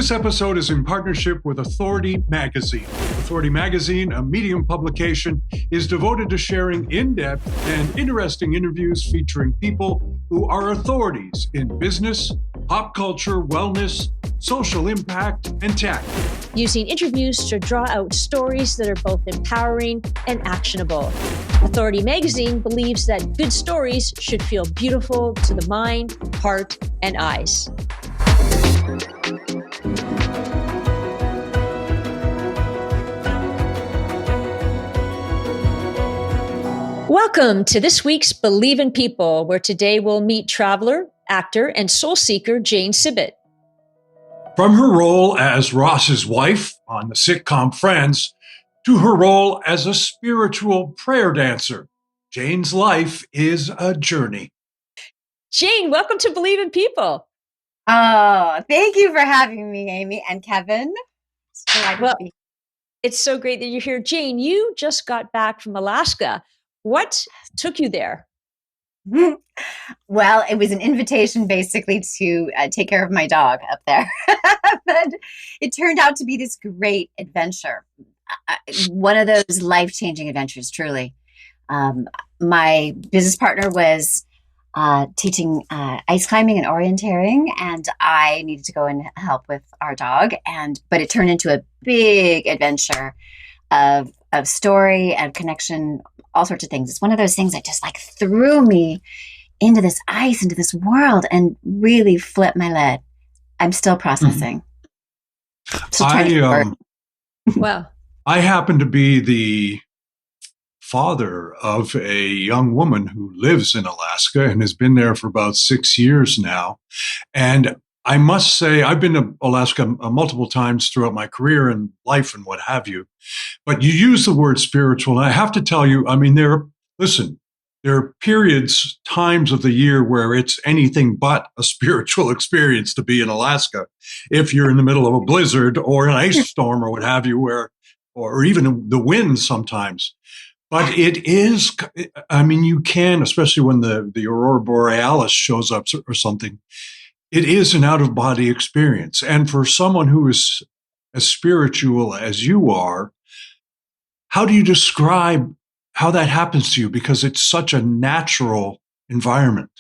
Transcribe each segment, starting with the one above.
This episode is in partnership with Authority Magazine. Authority Magazine, a Medium publication, is devoted to sharing in-depth and interesting interviews featuring people who are authorities in business, pop culture, wellness, social impact, and tech. Using interviews to draw out stories that are both empowering and actionable. Authority Magazine believes that good stories should feel beautiful to the mind, heart, and eyes. Welcome to this week's Believe in People, where today we'll meet traveler, actor, and soul seeker Jane Sibbett. From her role as Ross's wife on the sitcom Friends to her role as a spiritual prayer dancer, Jane's life is a journey. Jane, welcome to Believe in People. Oh, thank you for having me, Amy and Kevin. It's so great that you're here. Jane, you just got back from Alaska. What took you there? Well, it was an invitation basically to take care of my dog up there. But it turned out to be this great adventure. One of those life-changing adventures, truly. My business partner was teaching ice climbing and orienteering, and I needed to go and help with our dog. But it turned into a big adventure of story and connection, all sorts of things. It's one of those things that just like threw me into this ice, into this world, and really flipped my lid. I'm still processing. Wow. I happen to be the father of a young woman who lives in Alaska and has been there for about 6 years now. And I must say, I've been to Alaska multiple times throughout my career and life and what have you. But you use the word spiritual, and I have to tell you, I mean, there are periods, times of the year where it's anything but a spiritual experience to be in Alaska. If you're in the middle of a blizzard or an ice storm or what have you, or even the wind sometimes. But it is, I mean, you can, especially when the Aurora Borealis shows up or something, it is an out-of-body experience. And for someone who is as spiritual as you are, how do you describe how that happens to you? Because it's such a natural environment.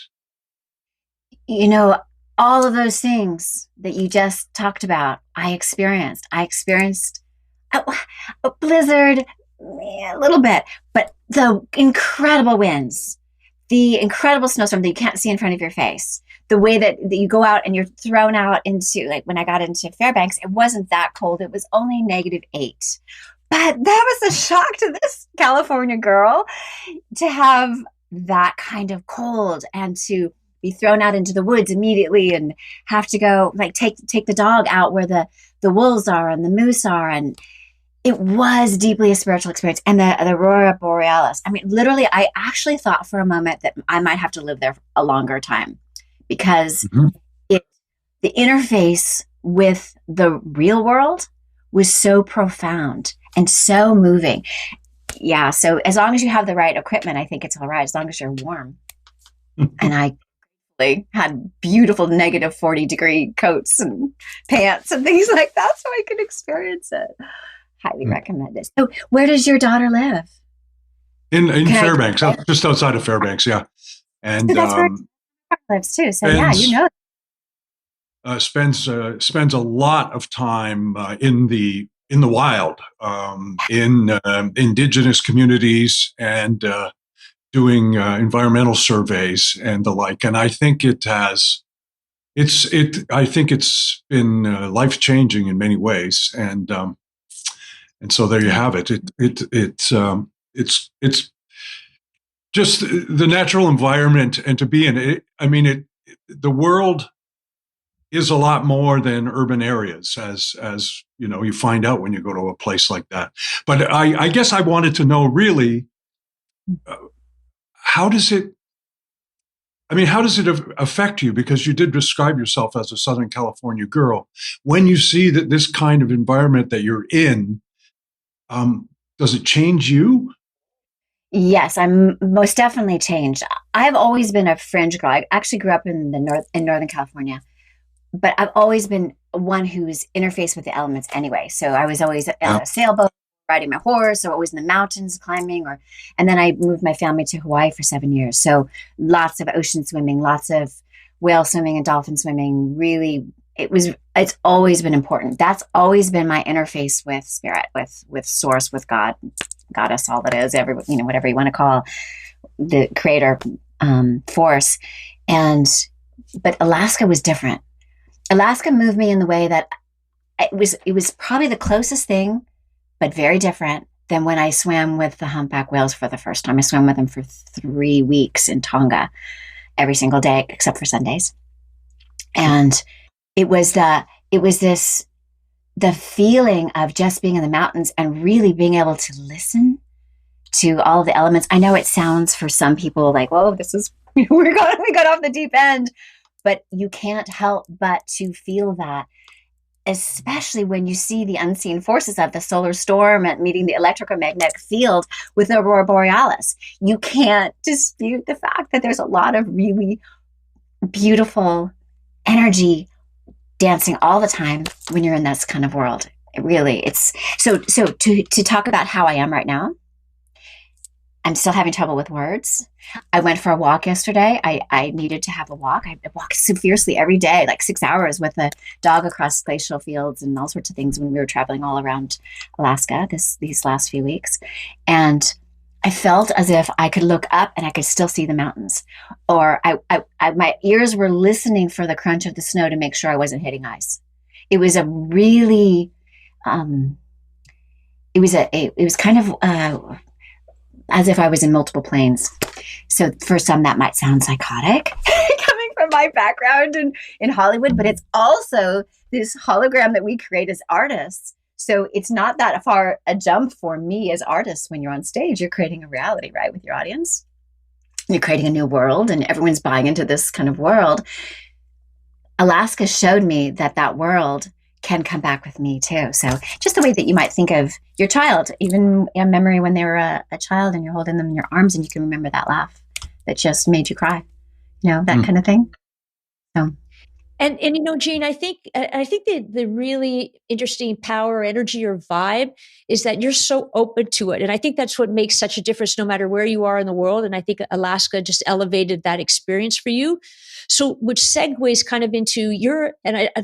You know, all of those things that you just talked about, I experienced. I experienced a blizzard, a little bit, but the incredible winds, the incredible snowstorm that you can't see in front of your face, the way that you go out and you're thrown out into, like when I got into Fairbanks, it wasn't that cold. It was only -8. But that was a shock to this California girl to have that kind of cold and to be thrown out into the woods immediately and have to go like take the dog out where the wolves are and the moose are. And it was deeply a spiritual experience. And the Aurora Borealis, I mean, literally, I actually thought for a moment that I might have to live there a longer time because the interface with the real world was so profound and so moving. Yeah, so as long as you have the right equipment, I think it's all right, as long as you're warm. And I had beautiful -40-degree coats and pants and things like that so I could experience it. Highly recommend it. So where does your daughter live? In Fairbanks, just outside of Fairbanks, yeah. And so that's where lives too. So yeah, you know. Spends a lot of time in the wild, in indigenous communities, and doing environmental surveys and the like. And I think I think it's been life-changing in many ways. And so there you have it. It's just the natural environment, and to be in it. I mean, the world is a lot more than urban areas, as you know, you find out when you go to a place like that. But I guess I wanted to know really, how does it affect you? Because you did describe yourself as a Southern California girl. When you see that this kind of environment that you're in, does it change you? Yes, I'm most definitely changed. I've always been a fringe girl. I actually grew up in Northern California, but I've always been one who's interfaced with the elements anyway. So I was always on Yeah. a sailboat, riding my horse, or always in the mountains climbing, and then I moved my family to Hawaii for 7 years. So lots of ocean swimming, lots of whale swimming and dolphin swimming. Really, it's always been important. That's always been my interface with spirit, with source, with God, goddess, all that is, whatever you want to call the creator, force. But Alaska was different. Alaska moved me in the way that it was probably the closest thing, but very different than when I swam with the humpback whales for the first time. I swam with them for 3 weeks in Tonga every single day, except for Sundays. And it was the feeling of just being in the mountains and really being able to listen to all the elements. I know it sounds for some people like, whoa, we got off the deep end, but you can't help but to feel that, especially when you see the unseen forces of the solar storm and meeting the electromagnetic field with the aurora borealis. You can't dispute the fact that there's a lot of really beautiful energy dancing all the time when you're in this kind of world. It's so to talk about how I am right now. I'm still having trouble with words. I went for a walk yesterday. I needed to have a walk. I walk so fiercely every day, like 6 hours with a dog across glacial fields and all sorts of things when we were traveling all around Alaska these last few weeks. And I felt as if I could look up and I could still see the mountains. Or my ears were listening for the crunch of the snow to make sure I wasn't hitting ice. It was a really, it was kind of, as if I was in multiple planes. So for some, that might sound psychotic coming from my background in Hollywood, but it's also this hologram that we create as artists. So it's not that far a jump for me as artists. When you're on stage, you're creating a reality, right, with your audience. You're creating a new world and everyone's buying into this kind of world. Alaska showed me that world can come back with me too. So just the way that you might think of your child, even in memory when they were a child and you're holding them in your arms and you can remember that laugh that just made you cry, that kind of thing. So. And Jean, I think the really interesting power, energy, or vibe is that you're so open to it, and I think that's what makes such a difference, no matter where you are in the world. And I think Alaska just elevated that experience for you. So, which segues kind of into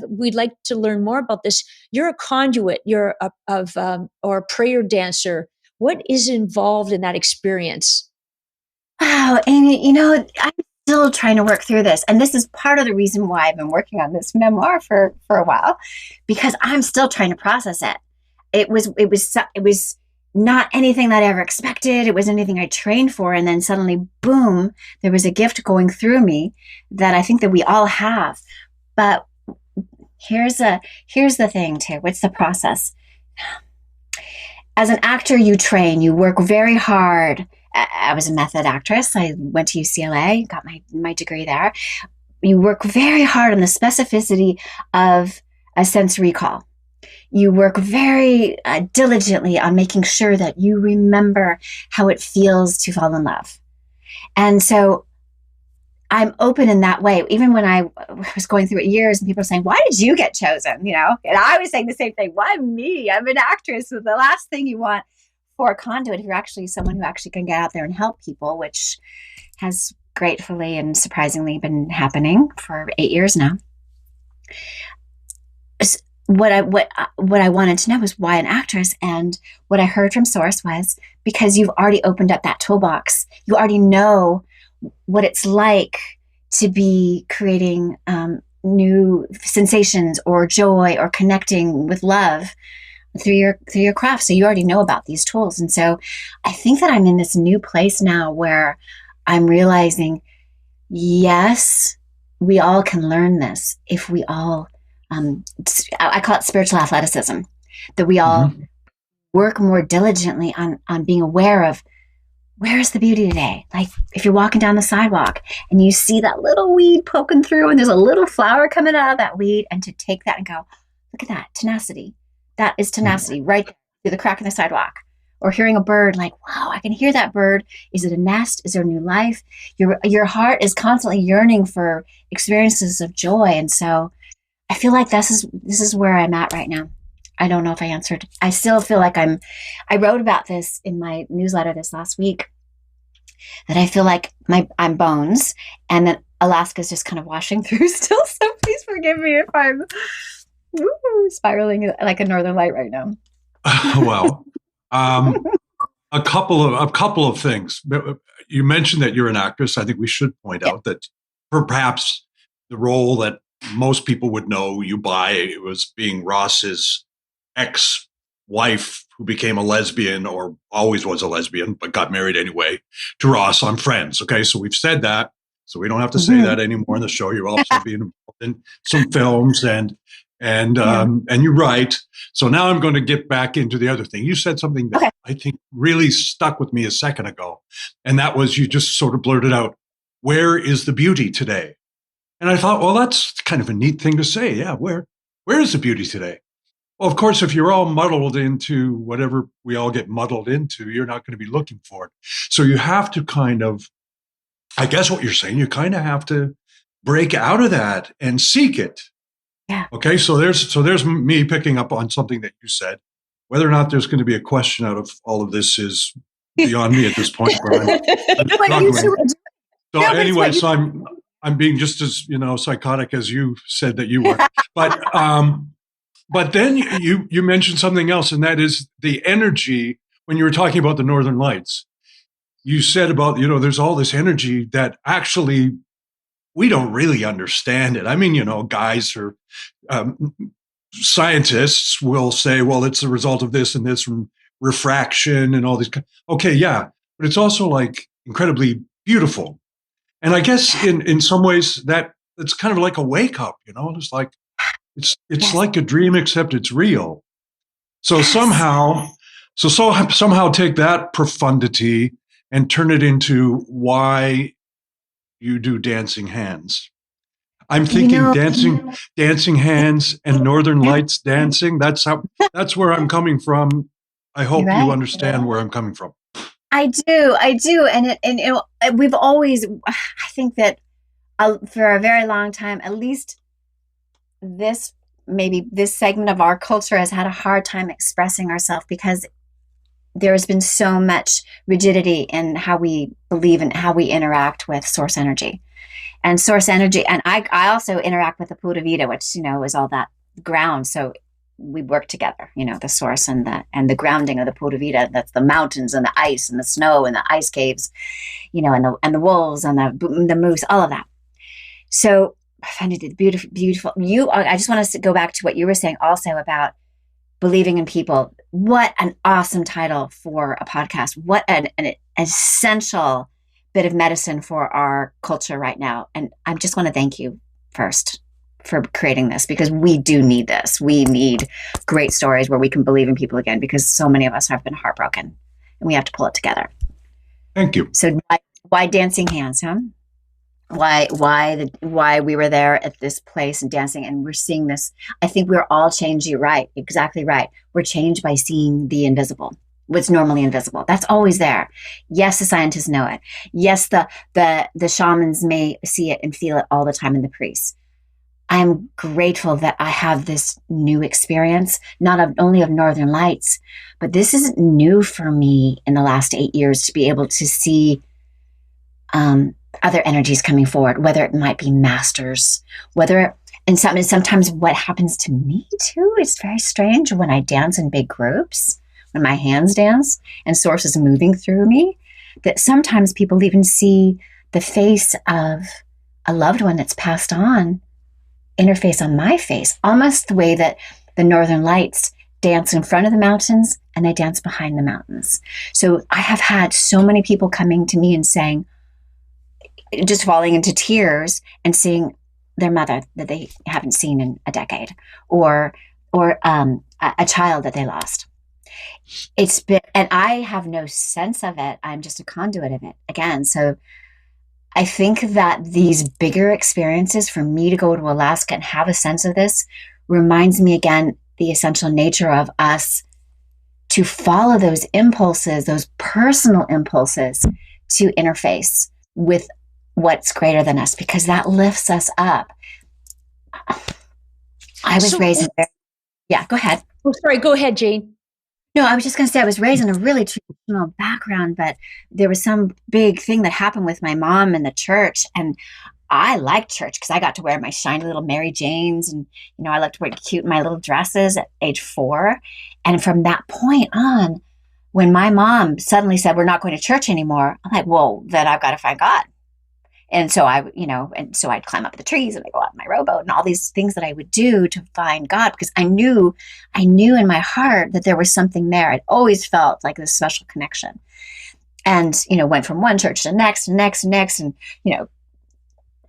we'd like to learn more about this. You're a conduit. You're or a prayer dancer. What is involved in that experience? Wow, Amy, I'm still trying to work through this. And this is part of the reason why I've been working on this memoir for a while, because I'm still trying to process it. It was not anything that I ever expected. It wasn't anything I trained for. And then suddenly, boom, there was a gift going through me that I think that we all have. But here's the thing too. What's the process? As an actor, you train, you work very hard. I was a method actress. I went to UCLA, got my degree there. You work very hard on the specificity of a sense recall. You work very diligently on making sure that you remember how it feels to fall in love. And so I'm open in that way. Even when I was going through it years and people were saying, why did you get chosen? And I was saying the same thing. Why me? I'm an actress. So the last thing you want for a conduit, if you're actually someone who actually can get out there and help people, which has gratefully and surprisingly been happening for 8 years now. What I wanted to know was why an actress, and what I heard from Source was because you've already opened up that toolbox. You already know what it's like to be creating new sensations or joy or connecting with love through your craft. So you already know about these tools. And so I think that I'm in this new place now where I'm realizing, yes, we all can learn this if we all, I call it spiritual athleticism, that we all work more diligently on being aware of where's the beauty today. Like if you're walking down the sidewalk and you see that little weed poking through and there's a little flower coming out of that weed, and to take that and go, look at that tenacity. That is tenacity right there through the crack in the sidewalk. Or hearing a bird, like, wow, I can hear that bird. Is it a nest? Is there a new life? Your heart is constantly yearning for experiences of joy. And so I feel like this is where I'm at right now. I don't know if I answered. I still feel like I wrote about this in my newsletter this last week, that I feel like I'm bones and that Alaska's just kind of washing through still. So please forgive me if I'm spiraling like a northern light right now. Well, a couple of things. You mentioned that you're an actress. I think we should point out that perhaps the role that most people would know you by was being Ross's ex-wife, who became a lesbian, or always was a lesbian but got married anyway to Ross on Friends. Okay, so we've said that, so we don't have to say that anymore in the show. You're also being involved in some films, and you're right. So now I'm going to get back into the other thing. You said something that I think really stuck with me a second ago, and that was, you just sort of blurted out, "Where is the beauty today?" And I thought, well, that's kind of a neat thing to say. Yeah, where is the beauty today? Well, of course, if you're all muddled into whatever we all get muddled into, you're not going to be looking for it. So you have to kind of, I guess what you're saying, you kind of have to break out of that and seek it. Yeah. Okay. So there's me picking up on something that you said. Whether or not there's going to be a question out of all of this is beyond me at this point. I'm struggling. So anyway, so I'm being just as, psychotic as you said that you were. But then you mentioned something else, and that is the energy. When you were talking about the Northern Lights, you said about, there's all this energy that actually we don't really understand it. I mean, guys or scientists will say, well, it's the result of this and this, from refraction and all these. Okay, yeah, but it's also like incredibly beautiful. And I guess in some ways that it's kind of like a wake up, it's like, it's like a dream, except it's real. So somehow take that profundity and turn it into why you do dancing hands. I'm thinking dancing hands and Northern Lights dancing. That's where I'm coming from. I hope you understand where I'm coming from. I do, and we've always. I think that for a very long time, at least this segment of our culture has had a hard time expressing ourselves, because there has been so much rigidity in how we believe and how we interact with source energy. And I also interact with the Pura Vida, which is all that ground. So we work together, the source and the grounding of the Pura Vida. That's the mountains and the ice and the snow and the ice caves, and the wolves and the moose, all of that. So I find it beautiful. I just want to go back to what you were saying also about believing in people. What an awesome title for a podcast. What an essential bit of medicine for our culture right now. And I just want to thank you first for creating this, because we do need this. We need great stories where we can believe in people again, because so many of us have been heartbroken and we have to pull it together. Thank you. So why dancing hands, huh? Why we were there at this place and dancing, and we're seeing this. I think we're all changed. You're right. Exactly right. We're changed by seeing the invisible, what's normally invisible. That's always there. Yes, the scientists know it. Yes, the shamans may see it and feel it all the time, in the priests. I'm grateful that I have this new experience, not only of Northern Lights, but this isn't new for me in the last 8 years, to be able to see other energies coming forward, whether it might be masters, and sometimes what happens to me too, it's very strange when I dance in big groups, when my hands dance and source is moving through me, that sometimes people even see the face of a loved one that's passed on interface on my face, almost the way that the Northern Lights dance in front of the mountains and they dance behind the mountains. So I have had so many people coming to me and saying, just falling into tears and seeing their mother that they haven't seen in a decade, or a child that they lost. It's been, and I have no sense of it. I'm just a conduit of it again. So I think that these bigger experiences, for me to go to Alaska and have a sense of this, reminds me again the essential nature of us to follow those impulses, those personal impulses, to interface with what's greater than us, because that lifts us up. I was So, raised in, yeah, go ahead. oh, sorry, go ahead, Jane. No, I was just going to say I was raised in a really traditional background, but there was some big thing that happened with my mom in the church. And I liked church because I got to wear my shiny little Mary Janes. And, I liked to wear cute my little dresses at age 4. And from that point on, when my mom suddenly said, we're not going to church anymore, I'm like, well, then I've got to find God. And so I'd climb up the trees and I'd go out in my rowboat and all these things that I would do to find God because I knew in my heart that there was something there. It always felt like this special connection. And, went from one church to the next and next and next. And,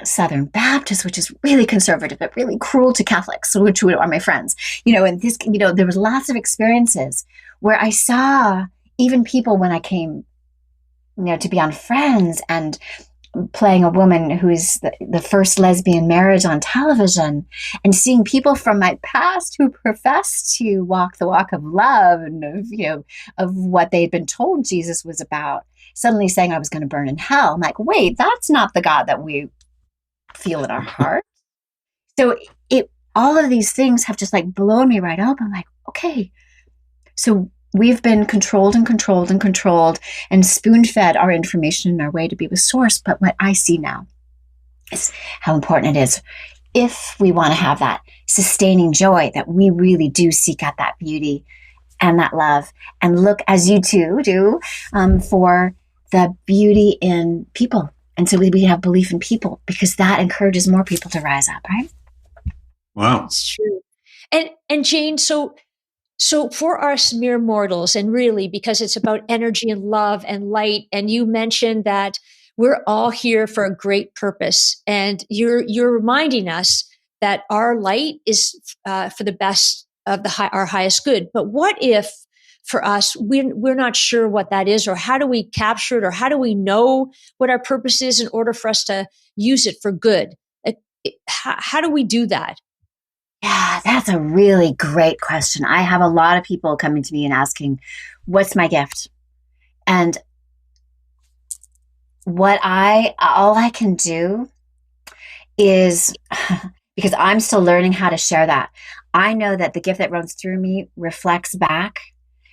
Southern Baptist, which is really conservative, but really cruel to Catholics, which are my friends, and this, there was lots of experiences where I saw even people when I came, to be on Friends and playing a woman who's the first lesbian marriage on television and seeing people from my past who professed to walk the walk of love and of what they'd been told Jesus was about, suddenly saying I was going to burn in hell. I'm like, wait, that's not the God that we feel in our heart. So all of these things have just like blown me right up. I'm like, okay, so we've been controlled and spoon-fed our information and our way to be with Source. But what I see now is how important it is if we want to have that sustaining joy, that we really do seek out that beauty and that love and look, as you two do, for the beauty in people. And so we have belief in people because that encourages more people to rise up, right? Wow. It's true. And Jane, so for us mere mortals, and really because it's about energy and love and light, and you mentioned that we're all here for a great purpose, and you're reminding us that our light is for the best of our highest good. But what if for us, we're not sure what that is, or how do we capture it, or how do we know what our purpose is in order for us to use it for good? How do we do that? Yeah, that's a really great question. I have a lot of people coming to me and asking, what's my gift? And all I can do is, because I'm still learning how to share that, I know that the gift that runs through me reflects back,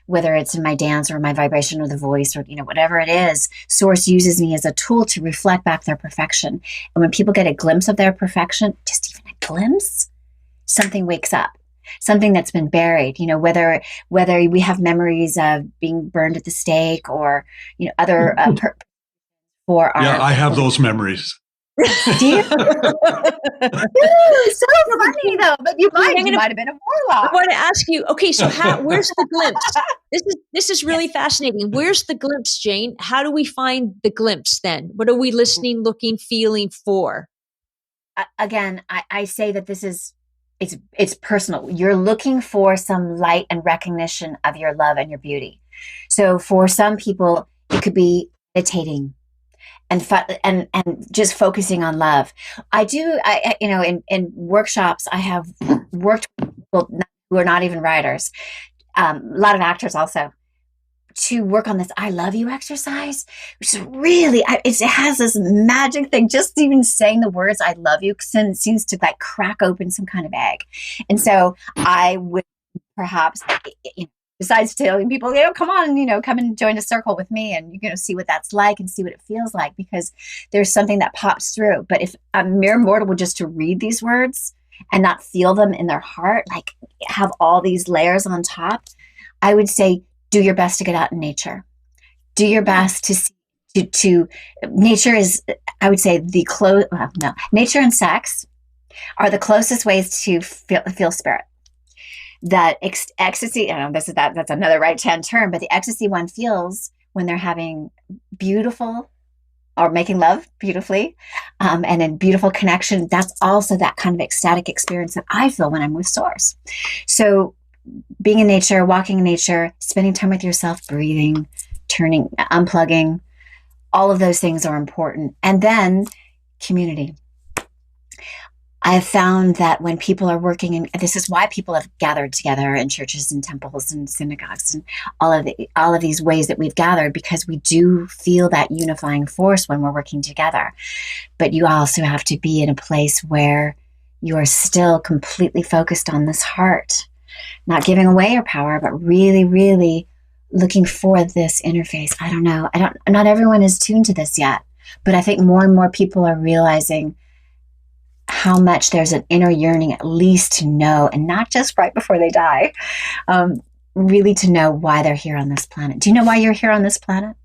whether it's in my dance or my vibration or the voice or, whatever it is. Source uses me as a tool to reflect back their perfection. And when people get a glimpse of their perfection, just even a glimpse, something wakes up, something that's been buried, whether we have memories of being burned at the stake or, other for our. Yeah, I have those memories. Do you? So funny though, but you might have been a warlock. I want to ask you, okay, so where's the glimpse? This is really fascinating. Where's the glimpse, Jane? How do we find the glimpse then? What are we listening, looking, feeling for? Again, I say that this is, it's personal. You're looking for some light and recognition of your love and your beauty. So for some people, it could be meditating and just focusing on love. In workshops, I have worked with people who are not even writers, a lot of actors also, to work on this I love you exercise, which is really, it has this magic thing. Just even saying the words I love you seems to like crack open some kind of egg. And so I would perhaps, besides telling people, come on, come and join a circle with me and you're going to see what that's like and see what it feels like, because there's something that pops through. But if a mere mortal were just to read these words and not feel them in their heart, like have all these layers on top, I would say, do your best to get out in nature. Do your best to nature is, I would say, nature and sex are the closest ways to feel spirit. That ecstasy, I don't know, that's another right hand term, but the ecstasy one feels when they're having beautiful or making love beautifully, and in beautiful connection, that's also that kind of ecstatic experience that I feel when I'm with Source. So being in nature, walking in nature, spending time with yourself, breathing, unplugging, all of those things are important. And then community. I have found that when people are working, and this is why people have gathered together in churches and temples and synagogues and all of these ways that we've gathered, because we do feel that unifying force when we're working together. But you also have to be in a place where you are still completely focused on this heart, not giving away your power, but really, really looking for this interface. I don't know. Not everyone is tuned to this yet, but I think more and more people are realizing how much there's an inner yearning, at least to know, and not just right before they die, really to know why they're here on this planet. Do you know why you're here on this planet?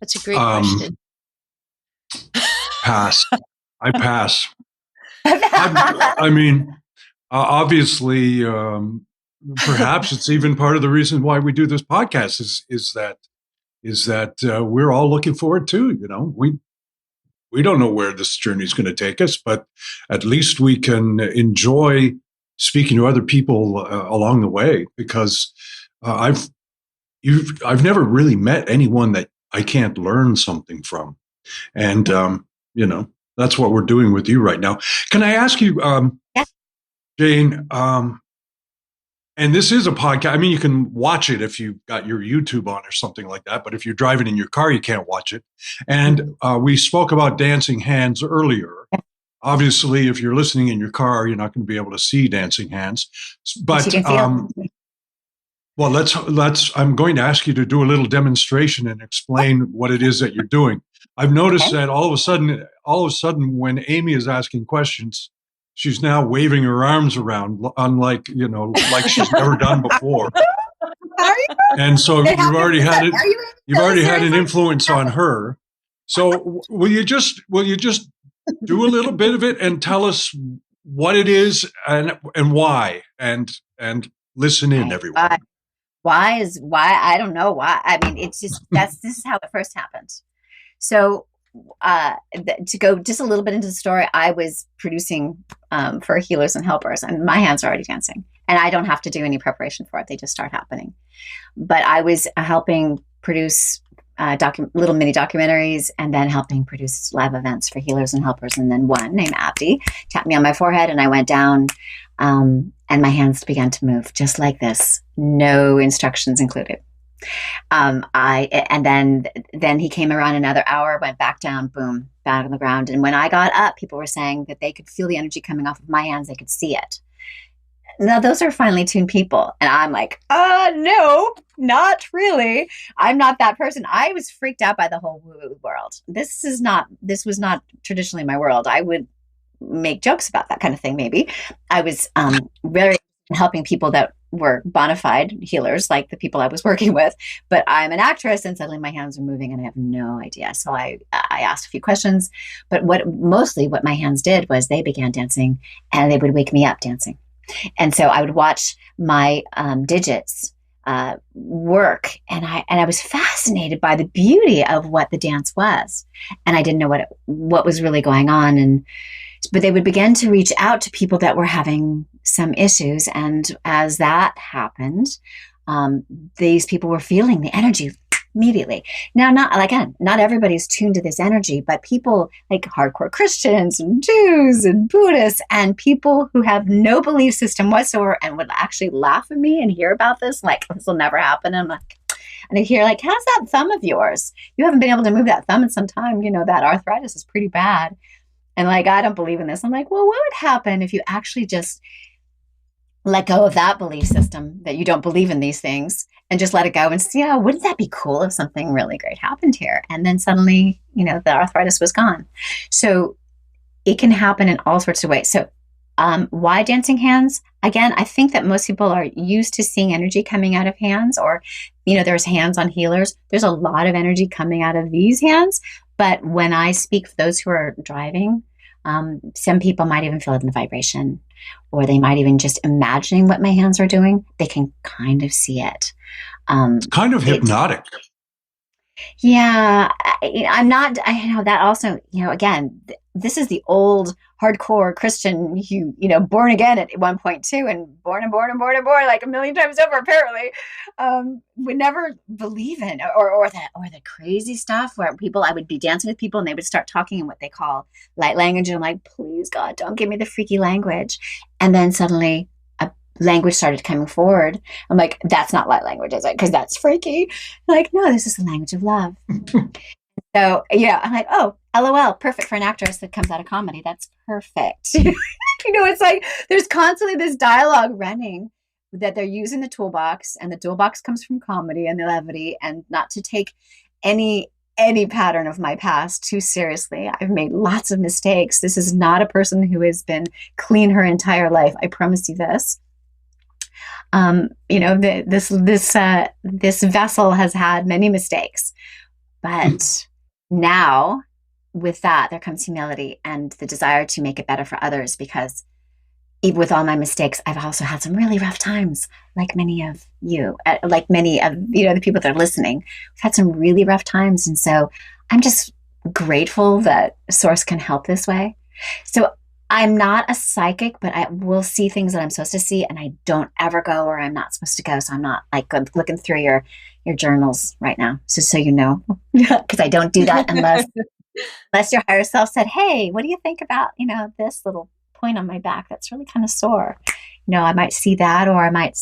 That's a great question. Pass. I pass. I mean, obviously, perhaps it's even part of the reason why we do this podcast is that we're all looking forward to. You know, we don't know where this journey is going to take us, but at least we can enjoy speaking to other people along the way. Because I've never really met anyone that I can't learn something from, and you know, that's what we're doing with you right now. Can I ask you, Jane? And this is a podcast. I mean, you can watch it if you've got your YouTube on or something like that. But if you're driving in your car, you can't watch it. And we spoke about dancing hands earlier. Obviously, if you're listening in your car, you're not going to be able to see dancing hands. But well, let's. I'm going to ask you to do a little demonstration and explain what it is that you're doing. I've noticed that all of a sudden, when Amy is asking questions, she's now waving her arms around, unlike, you know, like she's never done before. And so you've already had it. You've already had an influence on her. So will you just do a little bit of it and tell us what it is and why, and listen in, everyone. Why? I don't know why. I mean, it's just this is how it first happened. So to go just a little bit into the story, I was producing for Healers and Helpers, and my hands are already dancing, and I don't have to do any preparation for it. They just start happening. But I was helping produce little mini documentaries, and then helping produce live events for Healers and Helpers. And then one named Abdi tapped me on my forehead, and I went down, and my hands began to move just like this, no instructions included. And then he came around another hour, went back down, boom, back on the ground. And when I got up, people were saying that they could feel the energy coming off of my hands. They could see it. Now, those are finely tuned people. And I'm like, no, not really. I'm not that person. I was freaked out by the whole woo-woo world. This was not traditionally my world. I would make jokes about that kind of thing, maybe. I was very helping people that were bona fide healers, like the people I was working with. But I'm an actress, and suddenly my hands are moving, and I have no idea. So I asked a few questions. But what my hands did was they began dancing, and they would wake me up dancing. And so I would watch my digits work, and I was fascinated by the beauty of what the dance was, and I didn't know what was really going on. But they would begin to reach out to people that were having some issues, and as that happened, these people were feeling the energy immediately. Now, not everybody's tuned to this energy, but people like hardcore Christians and Jews and Buddhists and people who have no belief system whatsoever and would actually laugh at me and hear about this, like, this will never happen. And I hear, like, how's that thumb of yours? You haven't been able to move that thumb in some time. You know, that arthritis is pretty bad. And like, I don't believe in this. I'm like, well, what would happen if you actually just let go of that belief system that you don't believe in these things and just let it go and see, wouldn't that be cool if something really great happened here? And then suddenly, you know, the arthritis was gone. So it can happen in all sorts of ways. So why dancing hands? Again, I think that most people are used to seeing energy coming out of hands, or, you know, there's hands on healers. There's a lot of energy coming out of these hands. But when I speak for those who are driving, some people might even feel it in the vibration, or they might even just imagining what my hands are doing. They can kind of see it. It's kind of hypnotic. Yeah, I'm not, I know that also, you know, again, this is the old hardcore Christian, you know, born again at one point too, and born like a million times over, apparently, would never believe in, or the crazy stuff where I would be dancing with people and they would start talking in what they call light language. And I'm like, please God, don't give me the freaky language. And then suddenly language started coming forward. I'm like, that's not light language, is it? Because that's freaky. Like, no, this is the language of love. So yeah, I'm like, oh, LOL, perfect for an actress that comes out of comedy. That's perfect. It's like there's constantly this dialogue running that they're using the toolbox, and the toolbox comes from comedy and the levity, and not to take any pattern of my past too seriously. I've made lots of mistakes. This is not a person who has been clean her entire life. I promise you this. This vessel has had many mistakes, but now with that there comes humility and the desire to make it better for others, because even with all my mistakes, I've also had some really rough times, like many of you, like many of the people that are listening. We've had some really rough times, and so I'm just grateful that Source can help this way. So I'm not a psychic, but I will see things that I'm supposed to see, and I don't ever go where I'm not supposed to go. So I'm not like looking through your journals right now, so you know, because I don't do that unless your higher self said, "Hey, what do you think about this little point on my back that's really kind of sore?" I might see that, or I might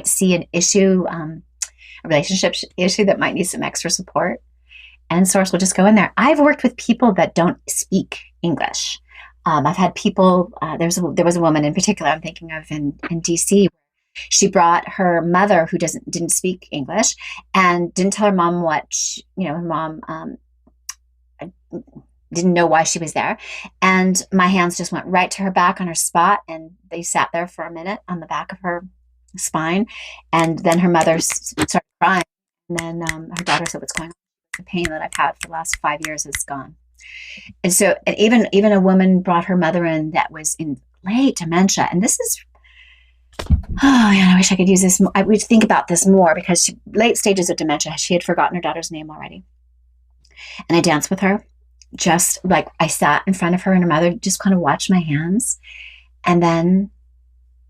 see an issue, a relationship issue that might need some extra support, and Source will just go in there. I've worked with people that don't speak English. I've had people. There was a woman in particular I'm thinking of in DC. She brought her mother, who didn't speak English, and didn't tell her mom her mom didn't know why she was there. And my hands just went right to her back on her spot, and they sat there for a minute on the back of her spine. And then her mother started crying, and then her daughter said, "What's going on?" The pain that I've had for the last 5 years is gone. And so, and even a woman brought her mother in that was in late dementia. And this is, oh man, I wish I could use this. I would think about this more, because late stages of dementia, she had forgotten her daughter's name already. And I danced with her, just like I sat in front of her, and her mother just kind of watched my hands. And then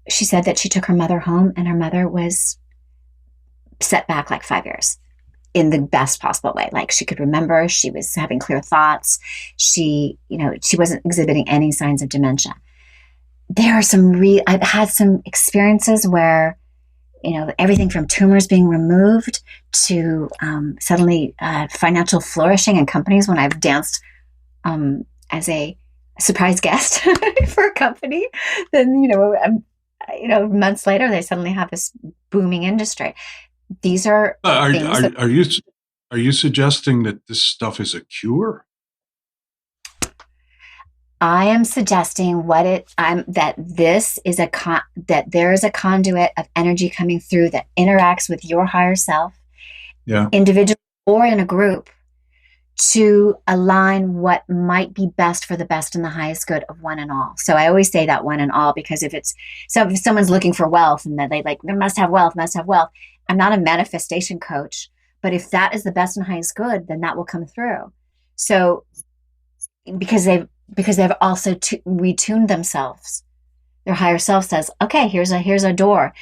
she said that she took her mother home, and her mother was set back like 5 years in the best possible way. Like, she could remember, she was having clear thoughts. She wasn't exhibiting any signs of dementia. There are I've had some experiences where, everything from tumors being removed to suddenly financial flourishing in companies when I've danced as a surprise guest for a company. Then, months later, they suddenly have this booming industry. These are are you suggesting that this stuff is a cure? I am suggesting that there is a conduit of energy coming through that interacts with your higher self, individually or in a group, to align what might be best for the best and the highest good of one and all. So I always say that one and all, because if someone's looking for wealth and that they must have wealth. I'm not a manifestation coach, but if that is the best and highest good, then that will come through. So because they've also retuned themselves, their higher self says, okay, here's a door.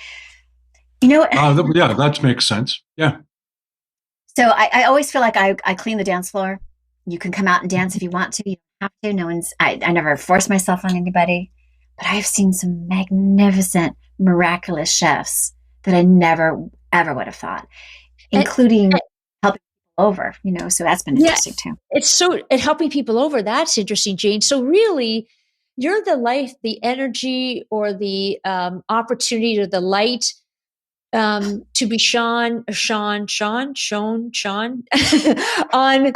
Yeah, that makes sense. Yeah. So I always feel like I clean the dance floor. You can come out and dance if you want to. You don't have to. I never force myself on anybody. But I've seen some magnificent, miraculous chefs that I never, ever would have thought, including helping people over, so that's been interesting too. It's helping people over. That's interesting, Jane. So really, you're the life, the energy, or the opportunity, or the light to be shone on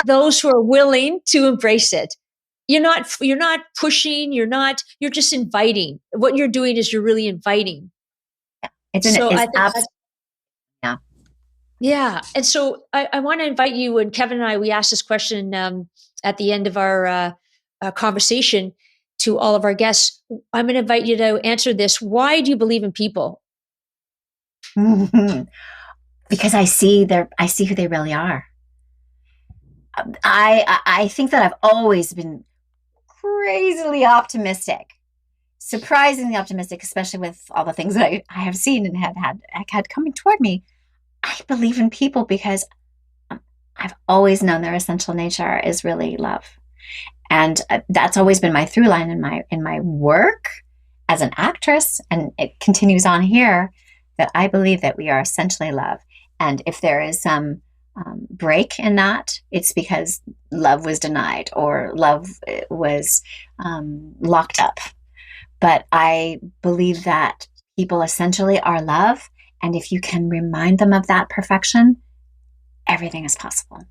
those who are willing to embrace it. You're not pushing, you're just inviting. What you're doing is you're really inviting. Yeah. And so I want to invite you, and Kevin and I, we asked this question at the end of our conversation to all of our guests. I'm going to invite you to answer this. Why do you believe in people? Because I see who they really are. I think that I've always been crazily optimistic, surprisingly optimistic, especially with all the things that I have seen and had coming toward me. I believe in people because I've always known their essential nature is really love. And that's always been my through line in my work as an actress. And it continues on here, that I believe that we are essentially love. And if there is some break in that, it's because love was denied or love was locked up. But I believe that people essentially are love. And if you can remind them of that perfection, everything is possible.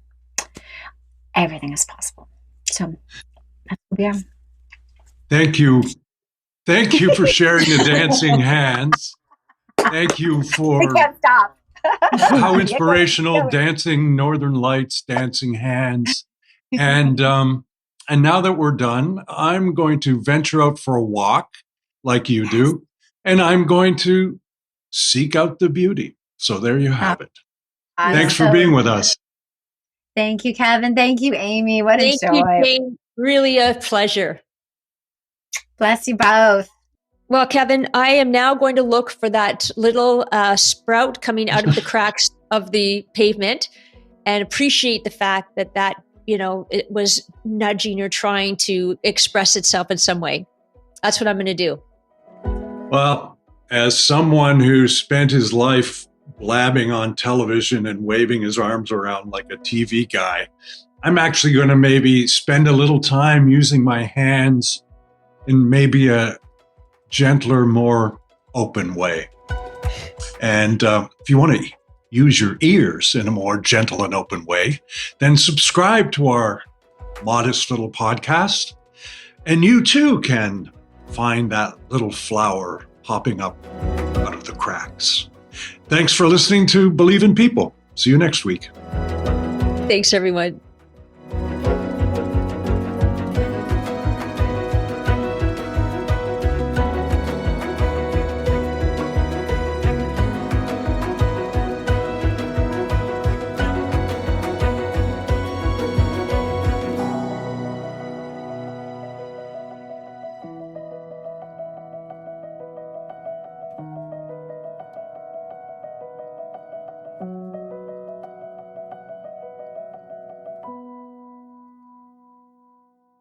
Everything is possible. So that's where we are. Thank you. Thank you for sharing the dancing hands. Thank you We for can't stop. how inspirational, dancing Northern Lights, dancing hands. And now that we're done, I'm going to venture out for a walk like you do, and I'm going to seek out the beauty. So there you have it. Thanks for being with us. Thank you, Kevin. Thank you, Amy. What a Thank you, joy. Jane. Really a pleasure. Bless you both. Well, Kevin, I am now going to look for that little sprout coming out of the cracks of the pavement and appreciate the fact that it was nudging or trying to express itself in some way. That's what I'm going to do. Well, as someone who spent his life blabbing on television and waving his arms around like a TV guy, I'm actually going to maybe spend a little time using my hands in maybe a gentler, more open way. And if you want to use your ears in a more gentle and open way, then subscribe to our modest little podcast. And you too can find that little flower popping up out of the cracks. Thanks for listening to Believe in People. See you next week. Thanks, everyone.